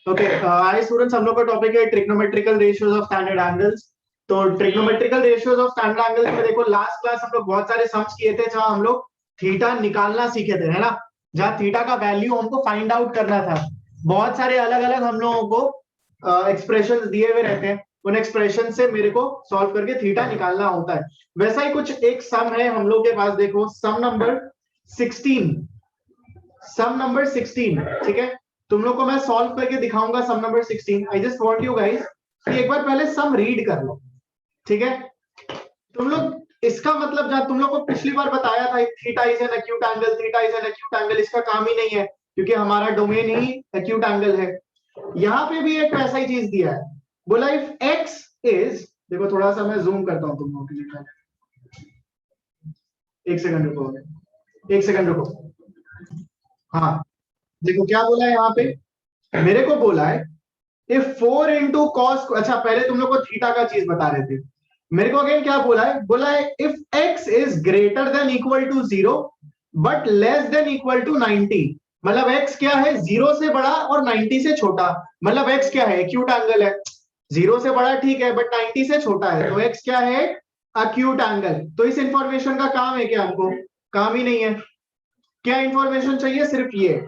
Okay, hi students, हम लोग का टॉपिक है trigonometrical ratios of standard angles. तो trigonometrical ratios of standard angles में देखो, लास्ट क्लास हम लोग बहुत सारे सम्स किए थे जहां हम लोग थीटा निकालना सीखे थे, है ना। जहां थीटा का वैल्यू हमको फाइंड आउट करना था। बहुत सारे अलग अलग हम लोगों को एक्सप्रेशन दिए हुए रहते हैं, उन एक्सप्रेशन से मेरे को सॉल्व करके थीटा निकालना होता है। वैसा ही कुछ एक सम है हम लोग के पास, देखो सम नंबर 16। सम नंबर 16, ठीक है। तुम लोग को मैं सॉल्व करके दिखाऊंगा some number 16। I just want you guys कि एक बार पहले सम रीड कर लो, ठीक है। तुम लोग इसका मतलब, जब तुम लोग को पिछली बार बताया था theta is an acute angle, theta is an acute angle, इसका काम ही नहीं है क्योंकि हमारा डोमेन ही एक्यूट एंगल है। यहां पे भी एक वैसा ही चीज दिया है, बोला इफ एक्स इज, देखो थोड़ा सा मैं जूम करता हूं तुम लोगों के लिए, एक सेकंड रुको, एक सेकंड रुको। हाँ, देखो क्या बोला है यहाँ पे, मेरे को बोला है इफ 4 इंटू कॉस, अच्छा पहले तुम लोग को थीटा का चीज बता रहे थे। मेरे को अगेन क्या बोला है if X is greater than equal to 0 but less than equal to 90। मतलब एक्स क्या है, 0 से बड़ा और 90 से छोटा। मतलब एक्स क्या है, एक्यूट एंगल है। 0 से बड़ा ठीक है बट 90 से छोटा है, तो एक्स क्या है, अक्यूट एंगल। तो इस इंफॉर्मेशन का काम है क्या, हमको काम ही नहीं है। क्या इंफॉर्मेशन चाहिए, सिर्फ ये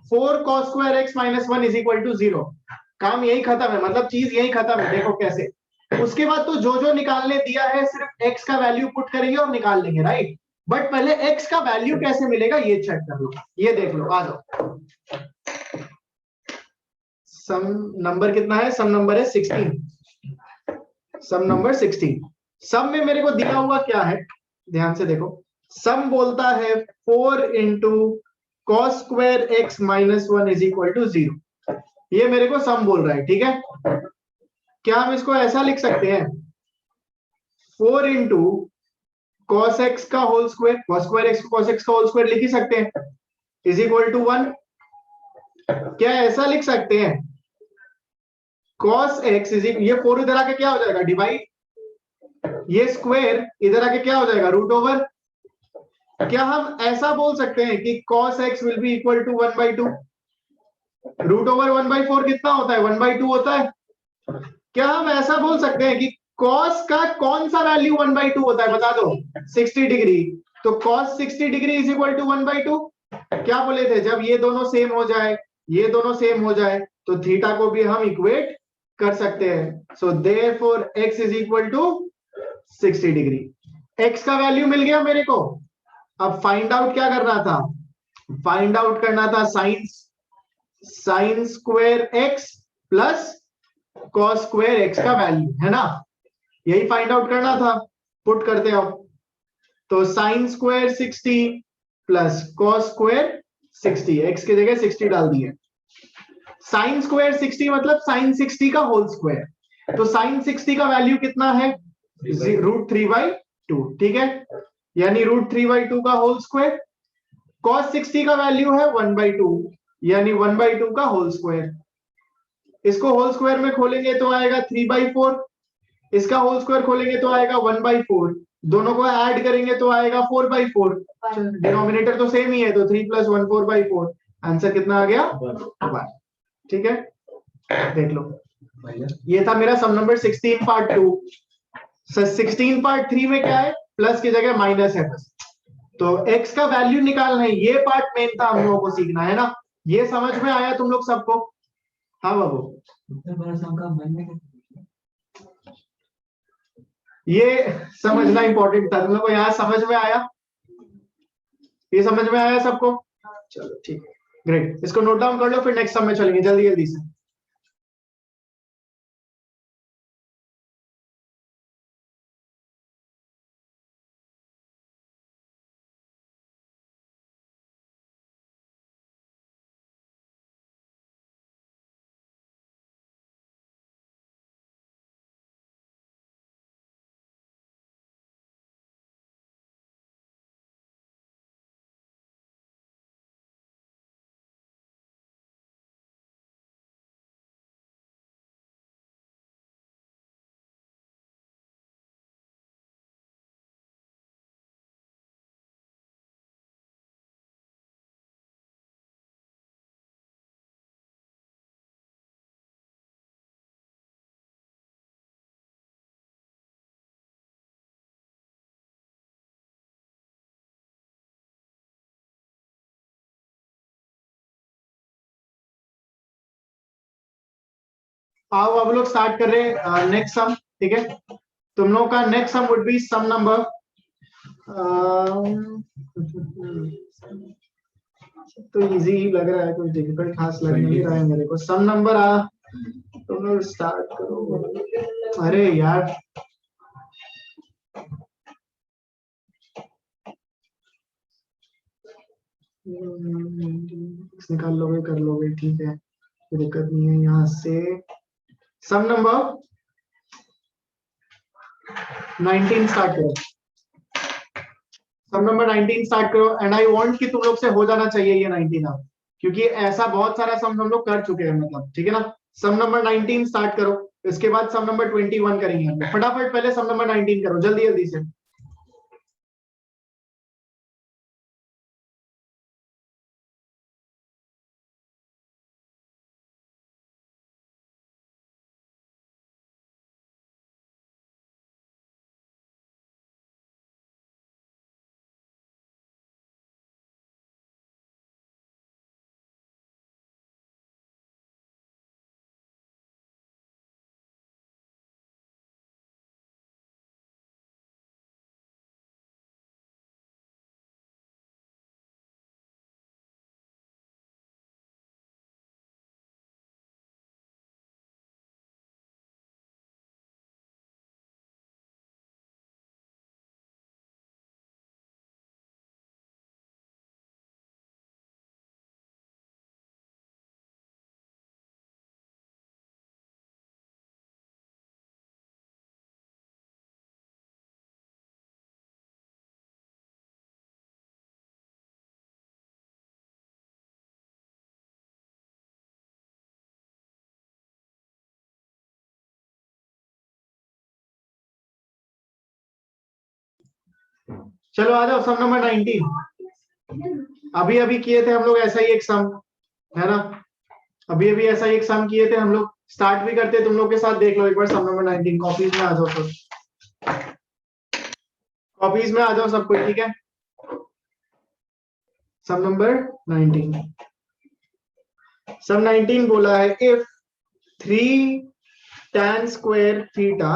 4 cos square X minus 1 is equal to 0। काम यही खत्म है, मतलब चीज यही खत्म है। देखो कैसे, उसके बाद तो जो जो निकालने दिया है सिर्फ एक्स का वैल्यू पुट करेंगे और निकाल लेंगे, राइट। बट पहले एक्स का वैल्यू कैसे मिलेगा ये चेक कर लो, ये देख लो, आ जाओ। सम नंबर कितना है, सम नंबर है 16। सम नंबर 16। सम में मेरे को दिया हुआ क्या है, ध्यान से देखो। सम बोलता है 4 into cos square X minus 1 is equal to 0। ये मेरे को सम बोल रहा है, ठीक है। क्या हम इसको ऐसा लिख सकते हैं, 4 इंटू कॉस एक्स का whole square, cos square X cos X का होल स्क्वायर लिख ही सकते हैं, इज इक्वल टू 1। क्या ऐसा लिख सकते हैं, कॉस एक्स इज, ये 4 इधर आके क्या हो जाएगा, डिवाइड, ये स्क्वायर इधर आके क्या हो जाएगा, रूट ओवर। क्या हम ऐसा बोल सकते हैं कि cos x will be equal to 1/2। Root over 1/4 कितना होता है, 1/2 होता है। क्या हम ऐसा बोल सकते हैं कि cos का कौन सा वैल्यू 1/2 होता है, बता दो, 60 डिग्री। तो cos 60 degree is equal to 1/2। क्या बोले थे, जब ये दोनों सेम हो जाए, ये दोनों सेम हो जाए, तो थीटा को भी हम इक्वेट कर सकते हैं। So therefore x is equal to 60 degree. x का वैल्यू मिल गया मेरे को। अब फाइंड आउट क्या करना था, फाइंड आउट करना था sine square x plus cos square x का वैल्यू, है ना। यही फाइंड आउट करना था, पुट करते हो। तो sine square 60 plus cos square 60, x की जगह 60 डाल दिए। साइन स्क्वायर 60 मतलब साइन 60 का होल स्क्वायर। तो साइन 60 का वैल्यू कितना है, √3/2, ठीक है। यानी √3/2 का होल स्क्वायर। cos 60 का वैल्यू है 1/2, यानी 1/2 का होल स्क्वायर। इसको होल स्क्वायर में खोलेंगे तो आएगा 3/4, इसका होल स्क्वायर खोलेंगे तो आएगा 1/4, दोनों को ऐड करेंगे तो आएगा 4/4। डिनोमिनेटर तो सेम ही है, तो 3 + 1 4/4। आंसर कितना आ गया, 1। ठीक है, देख लो। ये था मेरा सम नंबर 16 पार्ट 2। 16 पार्ट 3 में क्या है, प्लस की जगह माइनस है बस। तो x का वैल्यू निकालना है, ये पार्ट मेन था हम लोगों को सीखना, है ना। ये समझ में आया तुम लोग सबको, हाँ बाबू। ये समझना इंपॉर्टेंट था तुम लोग को, यहाँ समझ में आया, ये समझ में आया सबको। चलो ठीक है, ग्रेट। इसको नोट डाउन कर लो, फिर नेक्स्ट सम में चलेंगे जल्दी जल्दी से। आओ अब लोग स्टार्ट कर रहे हैं नेक्स्ट सम, ठीक है। तुम लोगों का next sum would be sum number तो इजी ही लग रहा है, कुछ डिफिकल्ट खास लग नहीं रहा है मेरे को। सम नंबर तुम लोग स्टार्ट करो। अरे यार निकाल लोगे कर लोगे, ठीक है, कोई दिक्कत नहीं है। यहाँ से सम नंबर 19 स्टार्ट करो। सम नंबर 19 स्टार्ट करो एंड आई वांट कि तुम लोग से हो जाना चाहिए ये 19 अब, क्योंकि ऐसा बहुत सारा सम हम लोग कर चुके हैं, मतलब ठीक है ना। सम नंबर 19 स्टार्ट करो, इसके बाद सम नंबर 21 करेंगे हम लोग। फटाफट पहले सम नंबर 19 करो, जल्दी जल्दी से। चलो आ जाओ सम नंबर 19। अभी अभी किए थे हम लोग ऐसा ही एक सम, है ना। अभी अभी ऐसा ही एक सम किए थे हम लोग, स्टार्ट भी करते तुम लोग के साथ। देख लो एक बार सम नंबर 19, कॉपीज में आ जाओ सब, कॉपीज में आ जाओ सब कुछ, ठीक है। सम नंबर 19, सम 19 बोला है if 3 tan square theta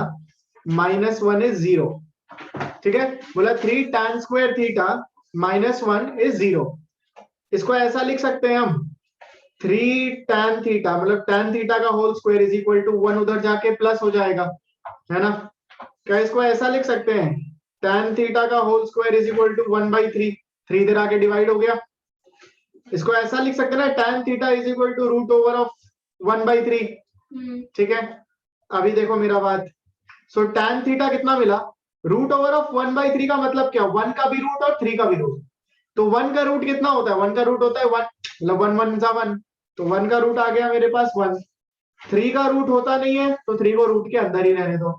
-1 is 0, ठीक है। बोला 3 tan स्क्वायर थीटा -1 इज 0। इसको ऐसा लिख सकते हैं हम, 3 tan थीटा मतलब tan थीटा का whole square is equal to 1, उधर जाके प्लस हो जाएगा, है ना। क्या इसको ऐसा लिख सकते हैं, tan थीटा का whole square is equal to 1/3, 3 इधर आके डिवाइड हो गया। इसको ऐसा लिख सकते हैं ना, tan theta is equal to root over of 1/3, ठीक है। अभी देखो मेरा बात, सो tan थीटा कितना मिला, रूट ओवर ऑफ 1/3 का मतलब क्या, 1 का भी रूट और 3 का भी रूट। तो 1 का रूट कितना होता है, 1 का रूट होता है 1, मतलब 1 1 सा 1, तो 1 का रूट आ गया मेरे पास 1। 3 का रूट होता नहीं है तो 3 को रूट के अंदर ही रहने दो।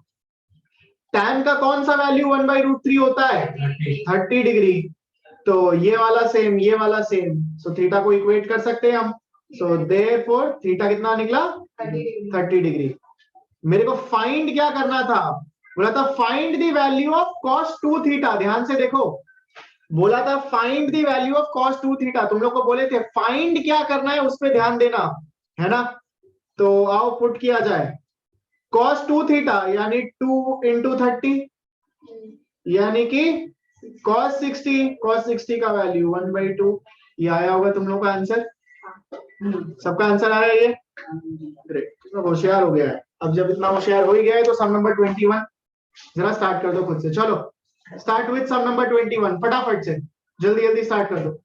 tan का कौन सा वैल्यू 1/√3 होता है, 30 डिग्री। तो ये वाला सेम, ये वाला सेम, सो थीटा को इक्वेट कर सकते हैं हम। सो देयरफॉर थीटा कितना निकला, 30 डिग्री। मेरे को फाइंड क्या करना था, बोला था find the value of cos 2 theta. ध्यान से देखो, बोला था find the value of cos 2 theta. तुम लोग को बोले थे फाइंड क्या करना है, उस पर ध्यान देना, है ना। तो आओ पुट किया जाए, cos 2 थीटा यानी 2 इंटू 30, यानी कि cos 60 का वैल्यू 1/2। ये आया होगा तुम लोग का आंसर, सबका आंसर आया ये, ग्रेट, होशियार हो गया है। अब जब इतना होशियार हो ही गया है तो सम नंबर 21 जरा स्टार्ट कर दो खुद से। चलो स्टार्ट विथ सम नंबर 21, फटाफट से, जल्दी जल्दी स्टार्ट कर दो।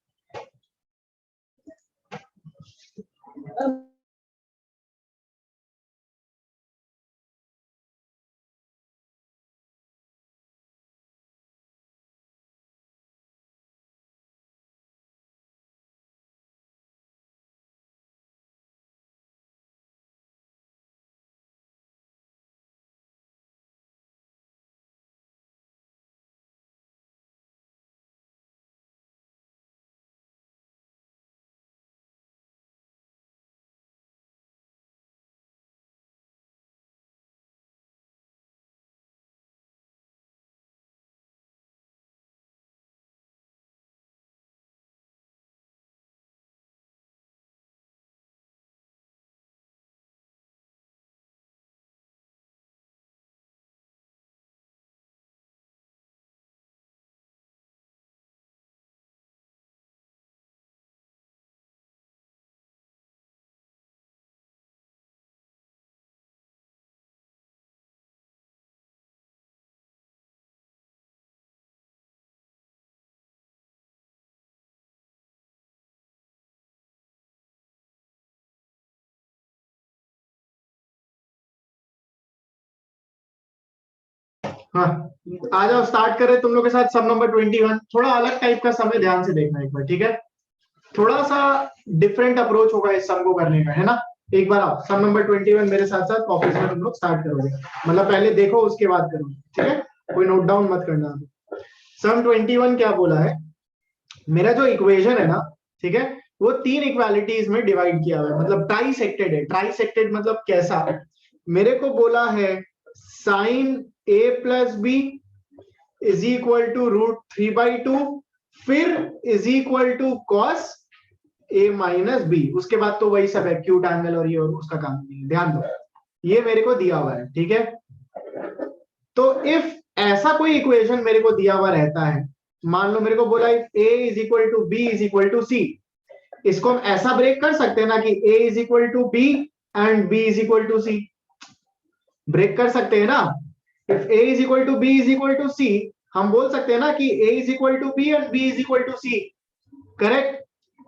हाँ, आ जाओ स्टार्ट करें तुम लोग के साथ। सम नंबर 21 थोड़ा अलग टाइप का सम है, ध्यान से देखना एक बार, ठीक है। थोड़ा सा डिफरेंट अप्रोच होगा इस सम को करने का, है ना। एक बार आओ, सम नंबर 21 मेरे साथ साथ ऑफिस में तुम लोग स्टार्ट करोगे, मतलब पहले देखो उसके बाद करोगे, ठीक है। कोई नोट डाउन मत करना। सम 21 क्या बोला है, मेरा जो इक्वेशन है ना, ठीक है, वो तीन इक्वालिटीज में डिवाइड किया हुआ है, मतलब ट्राइसेक्टेड है। ट्राइसेक्टेड मतलब कैसा, मेरे को बोला है sine A plus B is equal to √3/2, फिर is equal to cos A minus B, उसके बाद तो वही सब है, एक्यूट एंगल और ये और उसका काम नहीं है, ध्यान दो। ये मेरे को दिया हुआ है, ठीक है। तो इफ ऐसा कोई इक्वेशन मेरे को दिया हुआ रहता है, मान लो मेरे को बोला A is equal to B is equal to C, इसको हम ऐसा ब्रेक कर सकते हैं ना कि A is equal to B and B is equal to C, break कर सकते हैं ना। If A is equal to B is equal to C, हम बोल सकते हैं ना कि A is equal to B and B is equal to C, correct.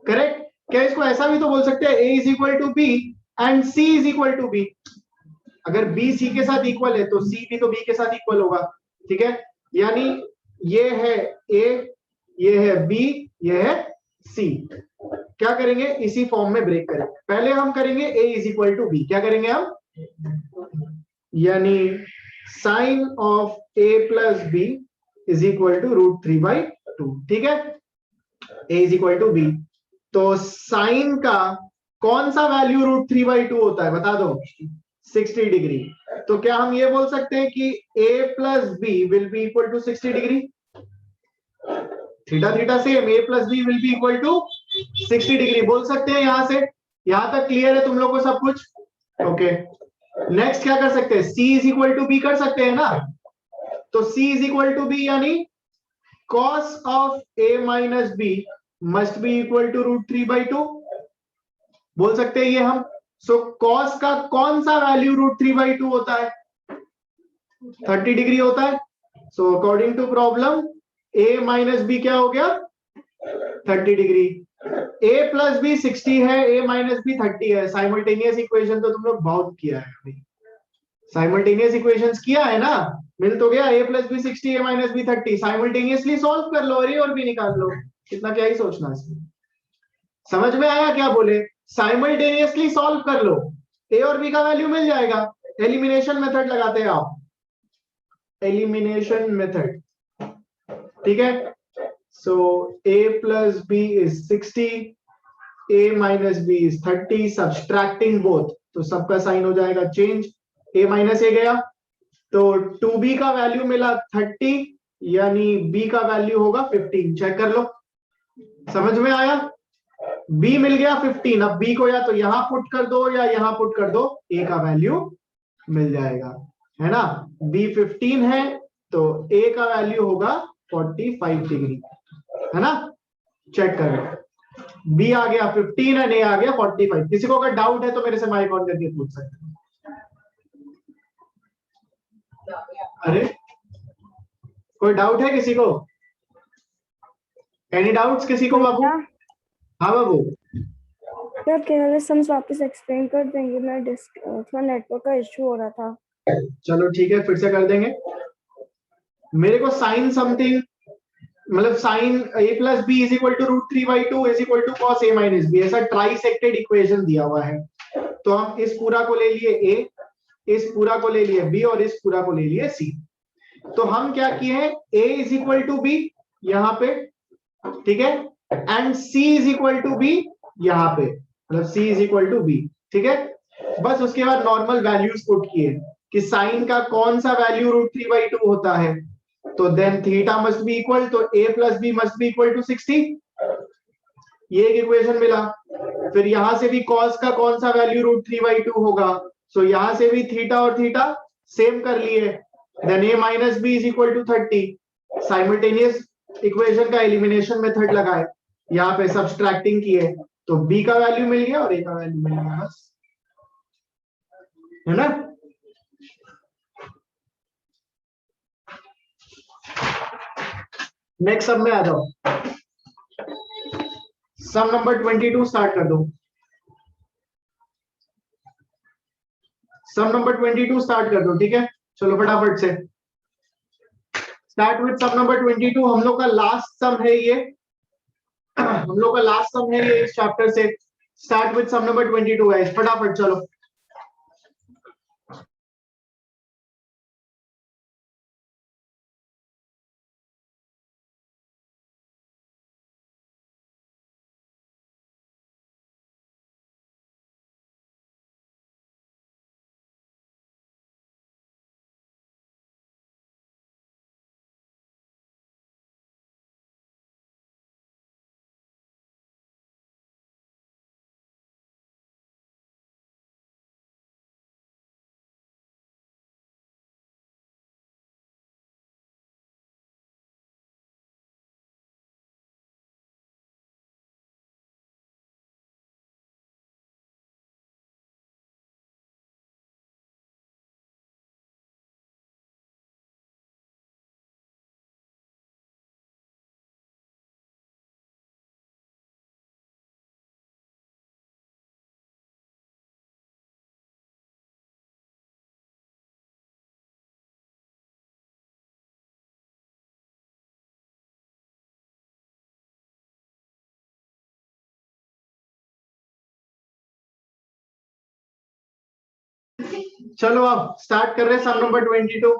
Correct, क्या इसको ऐसा भी तो बोल सकते हैं, A is equal to B and C is equal to B. अगर बी सी के साथ इक्वल है तो सी भी तो बी के साथ इक्वल होगा, ठीक है। यानी ये है ए, ये है बी, ये है सी। क्या करेंगे, इसी फॉर्म में ब्रेक करेंगे। पहले हम करेंगे A is equal to B, क्या करेंगे हम, यानी sine of A plus B is equal to √3/2, ठीक है। A is equal to B, तो साइन का कौन सा वैल्यू √3/2 होता है बता दो, 60 डिग्री। तो क्या हम ये बोल सकते हैं कि a plus B will be equal to 60 degree, theta theta same, a plus B will be equal to 60 degree, बोल सकते हैं। यहां से यहां तक क्लियर है तुम लोग को सब कुछ, ओके। नेक्स्ट क्या कर सकते हैं, c is equal to B कर सकते हैं ना। तो c is equal to B यानी cos of a minus B must be equal to √3/2, बोल सकते हैं ये हम। सो cos का कौन सा वैल्यू √3/2 होता है, 30 डिग्री होता है। So according to problem a minus B क्या हो गया, 30 डिग्री। a प्लस बी 60 है, a माइनस बी 30 है। साइमल्टेनियस इक्वेशन तो तुम लोग बहुत किया है अभी, साइमल्टेनियस इक्वेशंस किया है ना, मिल तो गया। a plus B 60, a minus B 30, simultaneously solve कर लो और a और b निकाल लो, कितना क्या ही सोचना इसमें। समझ में आया क्या बोले, साइमल्टेनियसली सॉल्व कर लो, ए और बी का वैल्यू मिल जाएगा। एलिमिनेशन मेथड लगाते हैं आप, एलिमिनेशन मेथड, ठीक है। So a plus B is 60, a minus B is 30, subtracting both, तो सबका साइन हो जाएगा चेंज, a माइनस a गया, तो 2b का वैल्यू मिला 30, यानी b का वैल्यू होगा 15, चेक कर लो। समझ में आया, b मिल गया 15, अब b को या तो यहां पुट कर दो या यहां पुट कर दो, a का वैल्यू मिल जाएगा, है ना। b 15 है तो a का वैल्यू होगा 45 डिग्री, है ना। चेक कर लो, b आ गया 15 एंड a आ गया 45। किसी को अगर डाउट है तो मेरे से माइक ऑन करके पूछ सकते हैं। अरे कोई डाउट है किसी को, एनी डाउट्स किसी को बाबू। हाँ बाबू, सर केवल सम्स वापस एक्सप्लेन कर देंगे, मैं थोड़ा नेटवर्क का इशू हो रहा था। चलो ठीक है, फिर से कर देंगे। मेरे को साइन समथिंग, मतलब sine a plus B is equal to √3/2 is equal to cos a minus B, ऐसा ट्राइसेक्टेड इक्वेशन दिया हुआ है। तो हम इस पूरा को ले लिए a, इस पूरा को ले लिए b और इस पूरा को ले लिए c। तो हम क्या किए हैं, a is equal to B यहां पे, ठीक है, and c is equal to B यहां पे, मतलब c is equal to B, ठीक है। बस उसके बाद नॉर्मल वैल्यूज पुट किए कि साइन का कौन सा वैल्यू √3/2 होता है, तो then theta must be equal, तो a plus B must be equal to 60, ये एक इक्वेशन मिला। फिर यहां से भी cos का कौन सा वैल्यू √3/2 होगा, सो यहां से भी थीटा और थीटा सेम कर लिए, then a minus B is equal to 30। Simultaneous equation का एलिमिनेशन मेथड लगाए, यहाँ पे सब्सट्रैक्टिंग किए, तो b का वैल्यू मिल गया और a का वैल्यू मिल गया, बस, है ना। नेक्स्ट सब में आ जाओ, सम नंबर 22 स्टार्ट कर दो। सम नंबर 22 स्टार्ट कर दो, ठीक है, चलो फटाफट से। Start with sum number 22। हम लोग का लास्ट सम है ये, हम लोग का लास्ट सम है ये इस चैप्टर से। स्टार्ट विद सम नंबर 22 है, फटाफट चलो। चलो अब स्टार्ट कर रहे हैं सम नंबर 22।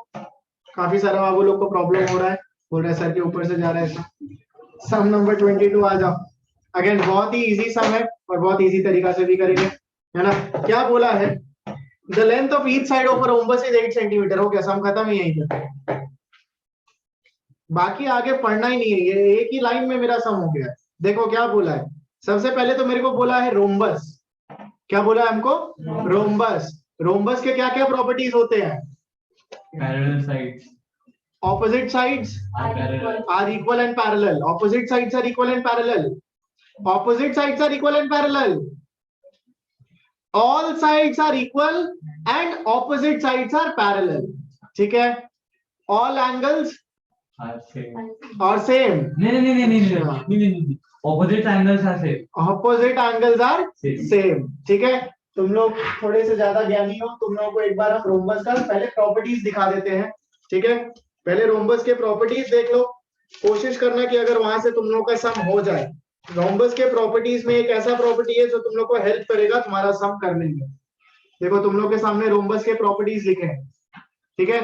काफी सारा बाबू लोग को प्रॉब्लम हो रहा है, बोल रहे सर के ऊपर से जा रहा है। सम नंबर 22 आ जाओ। अगेन बहुत ही इजी सम है और बहुत इजी तरीका से भी करेंगे, है ना। क्या बोला है, the length of each side of rhombus is 8 centimetre. हो गया, सम खत्म ही यहीं पे, बाकी आगे पढ़ना ही नहीं है, ये एक ही लाइन में मेरा सम हो गया। देखो क्या बोला है, सबसे पहले तो मेरे को बोला है रोम्बस। क्या बोला है हमको, रोम्बस। रोम्बस के क्या क्या प्रॉपर्टीज होते हैं, Parallel sides opposite sides are parallel. are equal and parallel. Opposite sides are equal and parallel. Opposite sides are equal and parallel. All sides are equal and opposite sides are parallel. ठीक है, all angles Are same. are same. नहीं. Opposite angles are same. Opposite angles are Same. same. ठीक है, तुम लोग थोड़े से ज्यादा ज्ञानी हो, तुम लोगों को एक बार हम रोम्बस का पहले प्रॉपर्टीज दिखा देते हैं। ठीक है, पहले रोम्बस के प्रॉपर्टीज देख लो, कोशिश करना कि अगर वहां से तुम लोग का सम हो जाए। रोम्बस के प्रॉपर्टीज में एक ऐसा प्रॉपर्टी है जो तुम लोग को हेल्प करेगा तुम्हारा सम करने में। देखो तुम लोग के सामने रोम्बस के प्रॉपर्टीज लिखे हैं, ठीक है।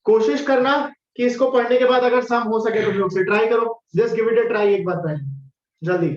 कोशिश करना कि इसको पढ़ने के बाद अगर सम हो सके तुम लोग से ट्राई करो, just give it a try एक बार पहले जल्दी।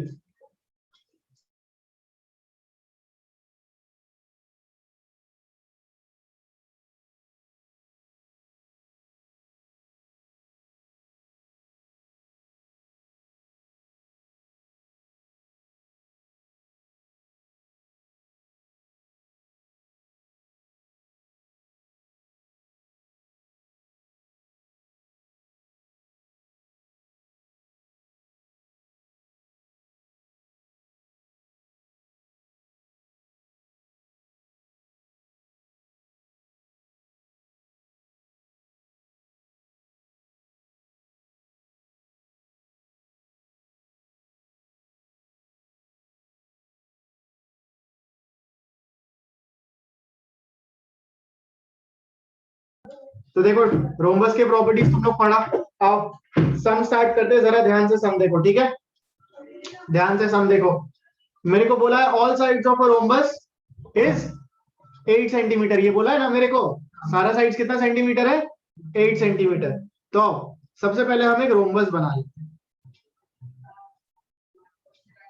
तो देखो रोम्बस के प्रॉपर्टीज तुम लोग पढ़ा, आओ सम स्टार्ट करते हैं। जरा ध्यान से सम देखो, ठीक है, ध्यान से सम देखो। मेरे को बोला है all sides of a rhombus is 8 centimetre, ये बोला है ना मेरे को। सारा साइड्स कितना सेंटीमीटर है, 8 सेंटीमीटर। तो सबसे पहले हम एक रोम्बस बना लेते हैं।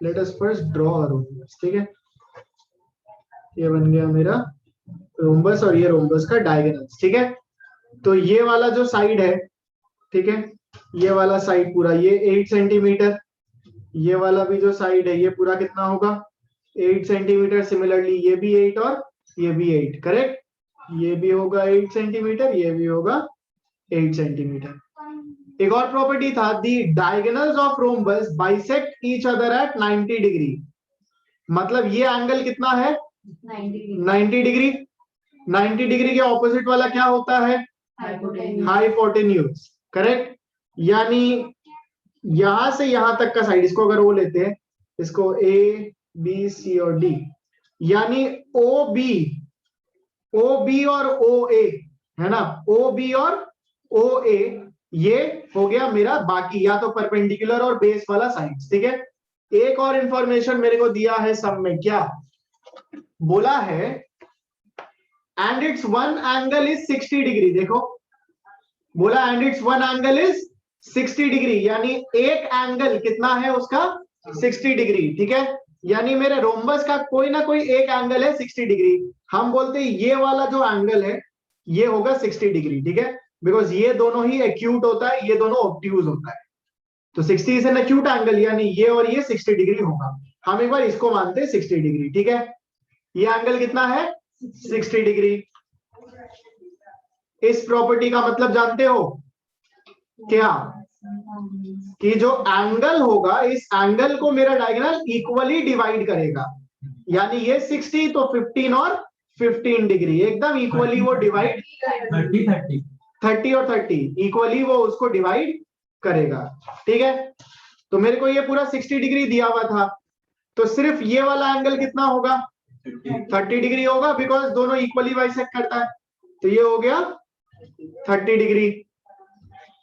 Let us first draw a rhombus, ठीक है। ये बन गया मेरा रोम्बस और ये रोम्बस का डायगोनल्स, ठीक है। तो ये वाला जो साइड है, ठीक है, ये वाला साइड पूरा ये 8 सेंटीमीटर, ये वाला भी जो साइड है ये पूरा कितना होगा, 8 सेंटीमीटर। सिमिलरली ये भी 8 और ये भी 8, करेक्ट। ये भी होगा 8 सेंटीमीटर, ये भी होगा 8 सेंटीमीटर। एक और प्रॉपर्टी था, the diagonals of rhombus bisect each other at 90 degree. मतलब ये एंगल कितना है, 90 डिग्री। 90 डिग्री के ऑपोजिट वाला क्या होता है, हाइपोटेन्यूज, करेक्ट। यानी यहां से यहां तक का साइड, इसको अगर वो लेते हैं, इसको ए बी सी और डी, यानी ओ बी और ओ ए, है ना, ओ बी और ओ ए, ये हो गया मेरा बाकी या तो परपेंडिकुलर और बेस वाला साइड। ठीक है, एक और इंफॉर्मेशन मेरे को दिया है सब में, क्या बोला है, and it's one angle is 60 degree. देखो बोला and it's one angle is 60 degree, यानी एक एंगल कितना है उसका 60 डिग्री। ठीक है, यानी मेरे रोम्बस का कोई ना कोई एक एंगल है 60 डिग्री। हम बोलते हैं ये वाला जो एंगल है ये होगा 60 डिग्री। ठीक है, बिकॉज ये दोनों ही एक्यूट होता है, ये दोनों ऑब्ट्यूज होता है। तो 60 इज एन एक्यूट एंगल, यानी ये और ये 60 डिग्री होगा। हम एक बार इसको मानते हैं 60 डिग्री। ठीक है, ये एंगल कितना है 60 डिग्री। इस प्रॉपर्टी का मतलब जानते हो क्या, कि जो एंगल होगा इस एंगल को मेरा डायगोनल इक्वली डिवाइड करेगा, यानी ये 60 तो 15 और 15 डिग्री एकदम इक्वली वो डिवाइड 30 और 30 इक्वली वो उसको डिवाइड करेगा। ठीक है, तो मेरे को ये पूरा 60 डिग्री दिया हुआ था, तो सिर्फ ये वाला एंगल कितना होगा 30 डिग्री होगा, बिकॉज दोनों इक्वली बाइसेक्ट करता है। तो ये हो गया 30 डिग्री।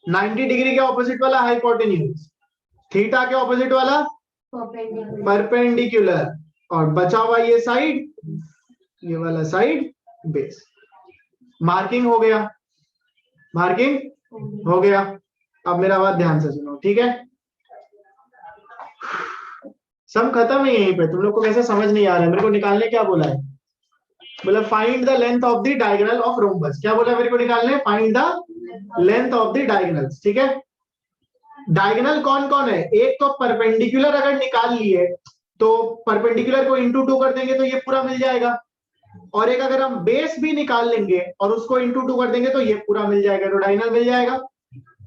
90 डिग्री के ऑपोजिट वाला हाइपोटेन्यूज, थीटा के ऑपोजिट वाला परपेंडिकुलर, और बचा हुआ ये साइड, ये वाला साइड बेस। मार्किंग हो गया, मार्किंग हो गया। अब मेरा बात ध्यान से सुनो, ठीक है, सम खत्म है यहीं पे। तुम लोग को कैसे समझ नहीं आ रहा है, मेरे को निकालने क्या बोला है, बोला find the length of the diagonal of rhombus. क्या बोला मेरे को निकालने, find the length of the diagonals. ठीक है, डायगोनल कौन कौन है, एक तो परपेंडिकुलर अगर निकाल लिए तो परपेंडिकुलर को इंटू 2 कर देंगे तो ये पूरा मिल जाएगा, और एक अगर हम बेस भी निकाल लेंगे और उसको इंटू 2 कर देंगे तो ये पूरा मिल जाएगा, तो डायगोनल मिल जाएगा।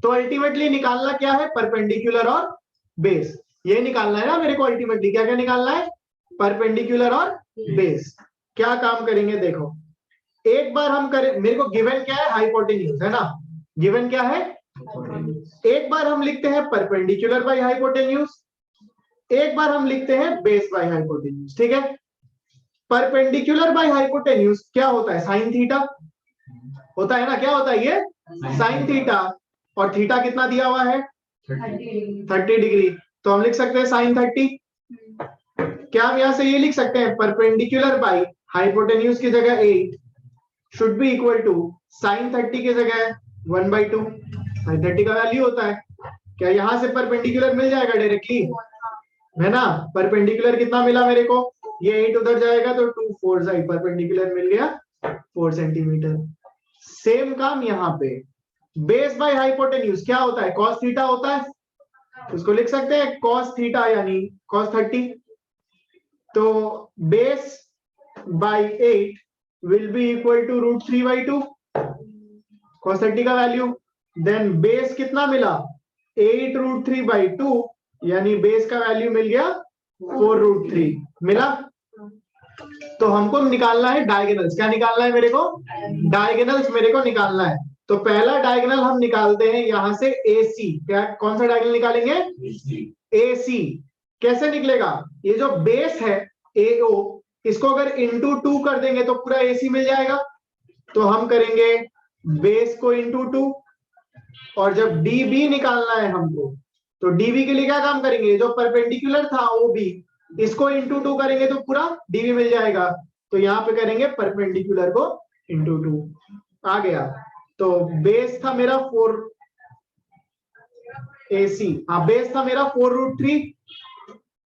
तो अल्टीमेटली निकालना क्या है, परपेंडिकुलर और बेस, ये निकालना है ना मेरे को। अल्टीमेटली क्या क्या निकालना है, परपेंडिकुलर और बेस। क्या काम करेंगे देखो, एक बार हम करें, मेरे को गिवन क्या है, हाइपोटेन्यूज है ना, गिवन क्या है, एक बार हम लिखते हैं परपेंडिकुलर बाय हाइपोटेन्यूज, एक बार हम लिखते हैं बेस बाय हाइपोटेन्यूज। ठीक है, परपेंडिकुलर बाय हाइपोटेन्यूज क्या होता है, साइन थीटा होता है ना, क्या होता है ये साइन थीटा, और थीटा कितना दिया हुआ है 30 डिग्री, तो हम लिख सकते हैं साइन 30। क्या हम यहां से ये लिख सकते हैं, परपेंडिकुलर बाय हाइपोटेन्यूज की जगह 8 should be equal to sine 30 की जगह 1/2। साइन 30 का वैल्यू होता है, क्या यहां से परपेंडिकुलर मिल जाएगा डायरेक्टली, है ना। परपेंडिकुलर कितना मिला मेरे को, ये 8 उधर जाएगा तो 2 4 साइड परपेंडिकुलर मिल गया 4 सेंटीमीटर। सेम काम यहाँ पे, बेस बाय हाइपोटेन्यूज क्या होता है, cos थीटा होता है, उसको लिख सकते हैं cos थीटा यानी cos 30। तो base by 8 will be equal to √3/2 cos 30 का वैल्यू, देन बेस कितना मिला 8 √3/2, यानी बेस का वैल्यू मिल गया 4√3 मिला। तो हमको निकालना है डायगोनल्स, क्या निकालना है मेरे को, डायगोनल्स मेरे को निकालना है। तो पहला डायगोनल हम निकालते हैं यहां से AC, क्या कौन सा डायगोनल निकालेंगे, AC। कैसे निकलेगा, ये जो बेस है AO, इसको अगर इंटू 2 कर देंगे तो पूरा AC मिल जाएगा। तो हम करेंगे बेस को इंटू 2, और जब DB निकालना है हमको, तो DB के लिए क्या काम करेंगे, जो परपेंडिकुलर था OB, इसको इंटू 2 करेंगे तो पूरा DB मिल जाएगा। तो यहाँ पे करेंगे परपेंडिकुलर को इंटू 2, आ गया। तो बेस था मेरा 4 AC, हाँ बेस था मेरा 4√3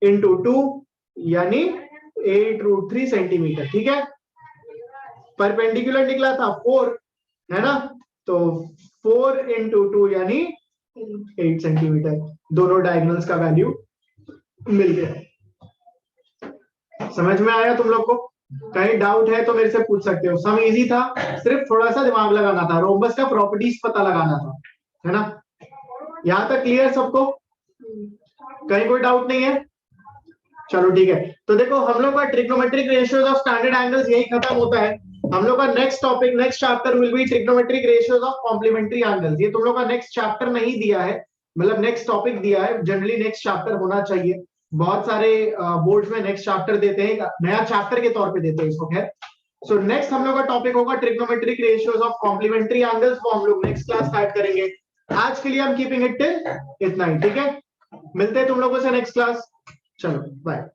इंटू 2 यानी 8√3 सेंटीमीटर। ठीक है, परपेंडिकुलर निकला था 4, है ना, तो 4 इंटू 2 यानी 8 सेंटीमीटर। दोनों डायगोनल्स का वैल्यू मिल गया। समझ में आया तुम लोग को, कहीं डाउट है तो मेरे से पूछ सकते हो। सम इजी था, सिर्फ थोड़ा सा दिमाग लगाना था, रोम्बस का प्रॉपर्टीज पता लगाना था, है ना। यहां तक क्लियर सबको, कहीं कोई डाउट नहीं है, चलो ठीक है। तो देखो हम लोग का trigonometric ratios of standard angles यही खत्म होता है। हम लोग का next topic, next chapter will be trigonometric ratios of complementary angles. ये तुम लोग का नेक्स्ट चैप्टर नहीं दिया है, मतलब नेक्स्ट टॉपिक दिया है, जनरली नेक्स्ट चैप्टर होना चाहिए। बहुत सारे बोर्ड्स में नेक्स्ट चैप्टर देते हैं, नया चैप्टर के तौर पे देते हैं इसको, खैर सो नेक्स्ट हम लोग का टॉपिक होगा trigonometric ratios of complementary angles, वो हम लोग नेक्स्ट क्लास स्टार्ट करेंगे। आज के लिए हम कीपिंग इट टिल इतना ही, ठीक है। मिलते हैं तुम लोगों से नेक्स्ट क्लास, चलो बाय।